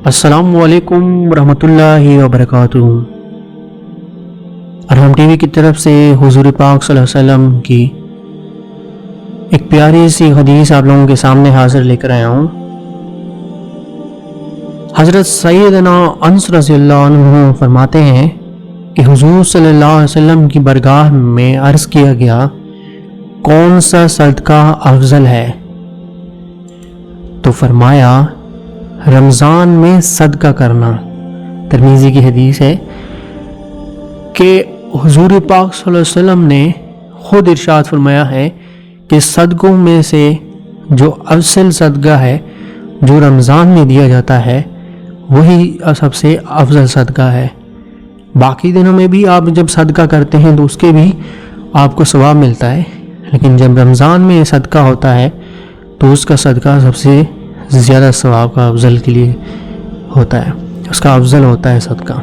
السلام علیکم ورحمۃ اللہ وبرکاتہ۔ ارحم ٹی وی کی طرف سے حضور پاک صلی اللہ علیہ وسلم کی ایک پیاری سی حدیث آپ لوگوں کے سامنے حاضر لے کر آیا ہوں۔ حضرت سیدنا انس رضی اللہ عنہ فرماتے ہیں کہ حضور صلی اللہ علیہ وسلم کی بارگاہ میں عرض کیا گیا، کون سا صدقہ افضل ہے؟ تو فرمایا، رمضان میں صدقہ کرنا۔ ترمذی کی حدیث ہے کہ حضور پاک صلی اللہ علیہ وسلم نے خود ارشاد فرمایا ہے کہ صدقوں میں سے جو افضل صدقہ ہے جو رمضان میں دیا جاتا ہے وہی سب سے افضل صدقہ ہے۔ باقی دنوں میں بھی آپ جب صدقہ کرتے ہیں تو اس کے بھی آپ کو ثواب ملتا ہے، لیکن جب رمضان میں یہ صدقہ ہوتا ہے تو اس کا صدقہ سب سے زیادہ ثواب کا افضل کے لیے ہوتا ہے، اس کا افضل ہوتا ہے صدقہ۔